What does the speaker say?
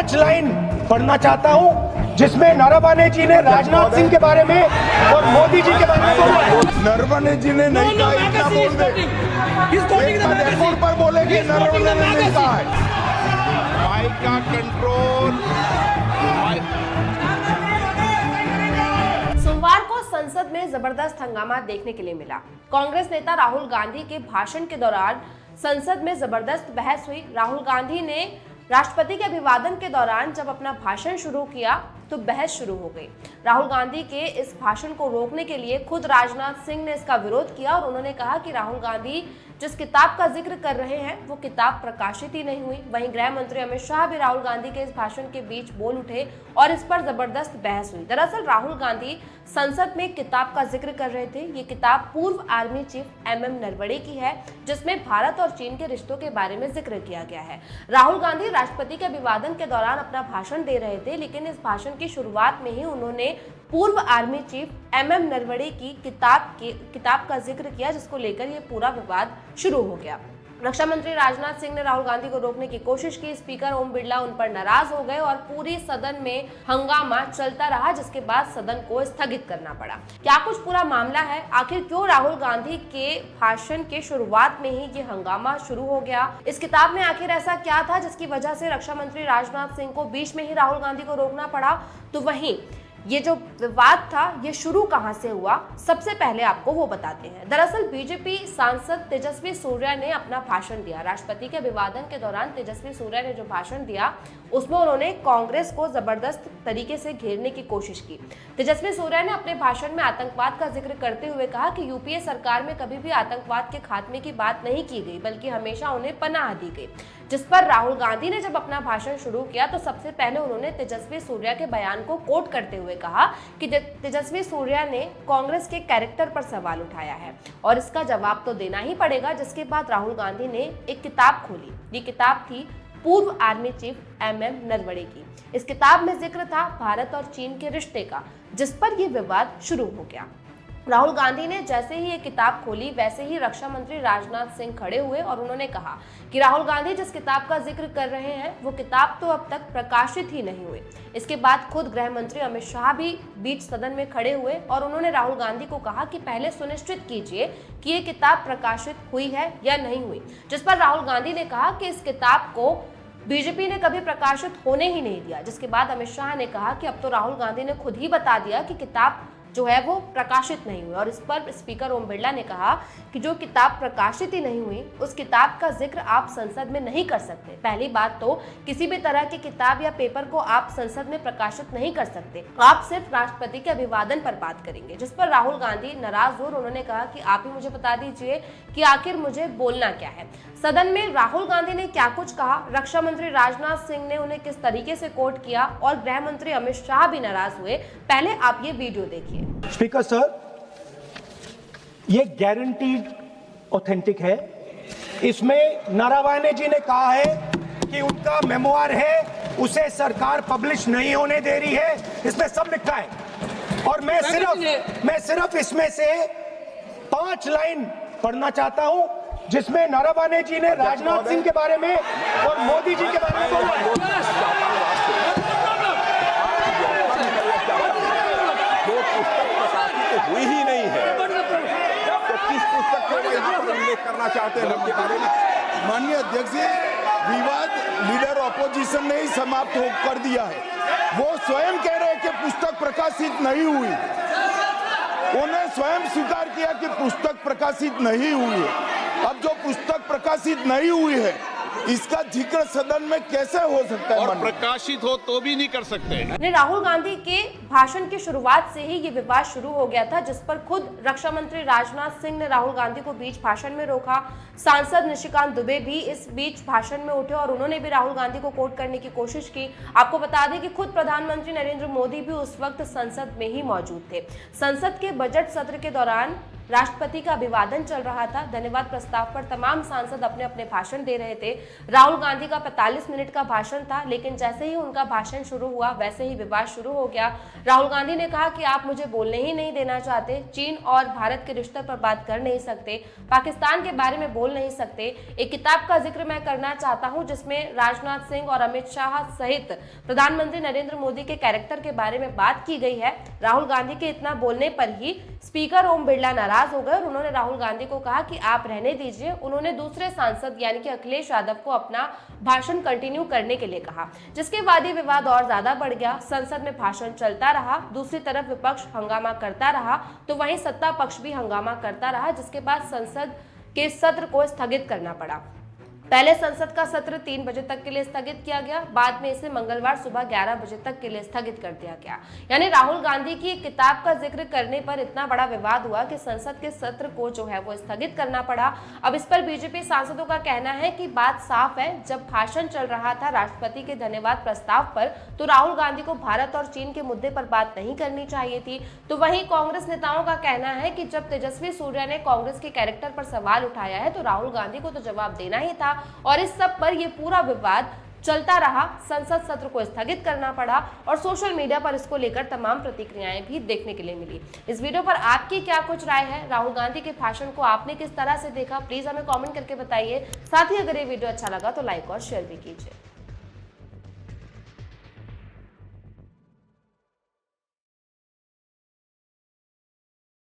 5 line पढ़ना चाहता हूं जिसमें नरवणे जी ने राजनाथ सिंह के बारे में और मोदी जी के बारे में बोला। नरवणे जी ने नहीं कहा, इतना बोल दे एक पर बोले कि नरवणे ने नहीं कहा है। माइक का कंट्रोल। सोमवार को संसद में जबरदस्त हंगामा देखने के लिए मिला। कांग्रेस नेता राहुल गांधी के भाषण के दौरान संसद में जबरदस्त बहस हुई। राहुल गांधी ने राष्ट्रपति के अभिवादन के दौरान जब अपना भाषण शुरू किया तो बहस शुरू हो गई। राहुल गांधी के इस भाषण को रोकने के लिए खुद राजनाथ सिंह ने इसका विरोध किया और उन्होंने कहा कि राहुल गांधी जिस किताब का जिक्र कर रहे हैं वो किताब प्रकाशित ही नहीं हुई। वहीं गृह मंत्री अमित शाह भी राहुल गांधी के इस भाषण के बीच बोल उठे और इस पर जबरदस्त बहस हुई। दरअसल राहुल गांधी संसद में किताब का जिक्र कर रहे थे। ये किताब पूर्व आर्मी चीफ एमएम नरवणे की है, जिसमें भारत और चीन के रिश्तों के बारे में जिक्र किया गया है। राहुल गांधी राष्ट्रपति के अभिवादन के दौरान अपना भाषण दे रहे थे, लेकिन इस भाषण की शुरुआत में ही उन्होंने पूर्व आर्मी चीफ एमएम नरवणे की किताब का जिक्र किया, जिसको लेकर ये पूरा विवाद शुरू हो गया। रक्षा मंत्री राजनाथ सिंह ने राहुल गांधी को रोकने की कोशिश की। स्पीकर ओम बिरला उन पर नाराज हो गए और पूरी सदन में हंगामा चलता रहा, जिसके बाद सदन को स्थगित करना पड़ा। क्या कुछ पूरा मामला है, आखिर क्यों राहुल गांधी के भाषण के शुरुआत में ही ये हंगामा शुरू हो गया, इस किताब में आखिर ऐसा क्या था जिसकी वजह से रक्षा मंत्री राजनाथ सिंह को बीच में ही राहुल गांधी को रोकना पड़ा। तो वहीं ये जो विवाद था ये शुरू कहां से हुआ, सबसे पहले आपको वो बताते हैं। दरअसल बीजेपी सांसद तेजस्वी सूर्या ने अपना भाषण दिया। राष्ट्रपति के अभिवादन के दौरान तेजस्वी सूर्या ने जो भाषण दिया उसमें उन्होंने कांग्रेस को जबरदस्त तरीके से घेरने की कोशिश की। तेजस्वी सूर्या ने अपने भाषण में आतंकवाद का जिक्र करते हुए कहा कि यूपीए सरकार में कभी भी आतंकवाद के खात्मे की बात नहीं की गई, बल्कि हमेशा उन्हें पनाह दी गई। जिस पर राहुल गांधी ने जब अपना भाषण शुरू किया तो सबसे पहले उन्होंने तेजस्वी सूर्या के बयान को कोट करते हुए कहा कि तेजस्वी सूर्या ने कांग्रेस के कैरेक्टर पर सवाल उठाया है और इसका जवाब तो देना ही पड़ेगा। जिसके बाद राहुल गांधी ने एक किताब खोली। ये किताब थी पूर्व आर्मी चीफ एमएम नरवणे की। इस किताब में जिक्र था भारत और चीन के रिश्ते का, जिस पर यह विवाद शुरू हो गया। राहुल गांधी ने जैसे ही ये किताब खोली वैसे ही रक्षा मंत्री राजनाथ सिंह खड़े हुए और उन्होंने कहा कि राहुल गांधी जिस किताब का जिक्र कर रहे हैं वो किताब तो अब तक प्रकाशित ही नहीं हुई। इसके बाद खुद गृह मंत्री अमित शाह भी बीच सदन में खड़े हुए और उन्होंने राहुल गांधी को कहा कि पहले सुनिश्चित कीजिए कि ये किताब प्रकाशित हुई है या नहीं हुई। जिस पर राहुल गांधी ने कहा कि इस किताब को बीजेपी ने कभी प्रकाशित होने ही नहीं दिया। जिसके बाद अमित शाह ने कहा कि अब तो राहुल गांधी ने खुद ही बता दिया कि किताब जो है वो प्रकाशित नहीं हुई और इस पर स्पीकर ओम बिरला ने कहा कि जो किताब प्रकाशित ही नहीं हुई उस किताब का जिक्र आप संसद में नहीं कर सकते। पहली बात तो किसी भी तरह की किताब या पेपर को आप संसद में प्रकाशित नहीं कर सकते, आप सिर्फ राष्ट्रपति के अभिवादन पर बात करेंगे। जिस पर राहुल गांधी नाराज हुए, उन्होंने कहा कि आप ही मुझे बता दीजिए कि आखिर मुझे बोलना क्या है। सदन में राहुल गांधी ने क्या कुछ कहा, रक्षा मंत्री राजनाथ सिंह ने उन्हें किस तरीके से कोट किया और गृह मंत्री अमित शाह भी नाराज हुए, पहले आप ये वीडियो देखिए। स्पीकर सर, ये गारंटीड ऑथेंटिक है। इसमें नरवणे जी ने कहा है कि उनका मेमोयर है, उसे सरकार पब्लिश नहीं होने दे रही है, इसमें सब लिखा है। और मैं सिर्फ इसमें से 5 लाइन पढ़ना चाहता हूं जिसमें नरवणे जी ने राजनाथ सिंह के बारे में और मोदी जी के बारे में बोला है। हुई ही नहीं है तो किस पुस्तक को यहाँ पर उल्लेख करना चाहते हैं उनके बारे में? माननीय अध्यक्ष जी, विवाद लीडर ऑपोजिशन ने ही समाप्त कर दिया है। वो स्वयं कह रहे हैं कि पुस्तक प्रकाशित नहीं हुई। उन्होंने स्वयं स्वीकार किया कि पुस्तक प्रकाशित नहीं हुई है। अब जो पुस्तक प्रकाशित नहीं हुई है इसका जिक्र सदन में कैसे हो सकता है? और प्रकाशित हो तो भी नहीं कर सकते। राहुल गांधी के भाषण की शुरुआत से ही ये विवाद शुरू हो गया था, जिस पर खुद रक्षा मंत्री राजनाथ सिंह ने राहुल गांधी को बीच भाषण में रोका। सांसद निशिकांत दुबे भी इस बीच भाषण में उठे और उन्होंने भी राहुल गांधी को कोट करने की कोशिश की। आपको बता दें कि खुद प्रधानमंत्री नरेंद्र मोदी भी उस वक्त संसद में ही मौजूद थे। संसद के बजट सत्र के दौरान राष्ट्रपति का अभिवादन चल रहा था। धन्यवाद प्रस्ताव पर तमाम सांसद अपने अपने भाषण दे रहे थे। राहुल गांधी का 45 मिनट का भाषण था, लेकिन जैसे ही उनका भाषण शुरू हुआ वैसे ही विवाद शुरू हो गया। राहुल गांधी ने कहा कि आप मुझे बोलने ही नहीं देना चाहते, चीन और भारत के रिश्ते पर बात कर नहीं सकते, पाकिस्तान के बारे में बोल नहीं सकते। एक किताब का जिक्र मैं करना चाहता हूं जिसमें राजनाथ सिंह और अमित शाह सहित प्रधानमंत्री नरेंद्र मोदी के कैरेक्टर के बारे में बात की गई है। राहुल गांधी के इतना बोलने पर ही स्पीकर ओम बिरला नाराज हो गए और उन्होंने राहुल गांधी को कहा कि आप रहने दीजिए। उन्होंने दूसरे सांसद यानी कि अखिलेश यादव को अपना भाषण कंटिन्यू करने के लिए कहा, जिसके बाद ये विवाद और ज्यादा बढ़ गया। संसद में भाषण चलता रहा, दूसरी तरफ विपक्ष हंगामा करता रहा तो वहीं सत्ता पक्ष भी हंगामा करता रहा, जिसके बाद संसद के सत्र को स्थगित करना पड़ा। पहले संसद का सत्र 3 बजे तक के लिए स्थगित किया गया, बाद में इसे मंगलवार सुबह 11 बजे तक के लिए स्थगित कर दिया गया। यानी राहुल गांधी की एक किताब का जिक्र करने पर इतना बड़ा विवाद हुआ कि संसद के सत्र को जो है वो स्थगित करना पड़ा। अब इस पर बीजेपी सांसदों का कहना है कि बात साफ है, जब भाषण चल रहा था राष्ट्रपति के धन्यवाद प्रस्ताव पर तो राहुल गांधी को भारत और चीन के मुद्दे पर बात नहीं करनी चाहिए थी। तो वहीं कांग्रेस नेताओं का कहना है कि जब तेजस्वी सूर्या ने कांग्रेस के कैरेक्टर पर सवाल उठाया है तो राहुल गांधी को तो जवाब देना ही था, और इस सब पर यह पूरा विवाद चलता रहा। संसद सत्र को स्थगित करना पड़ा और सोशल मीडिया पर इसको लेकर तमाम प्रतिक्रियाएं भी देखने के लिए मिली। इस वीडियो पर आपकी क्या कुछ राय है? राहुल गांधी के भाषण को आपने किस तरह से देखा? प्लीज हमें कमेंट करके बताइए। साथ ही अगर ये वीडियो अच्छा लगा तो लाइक और शेयर भी कीजिए।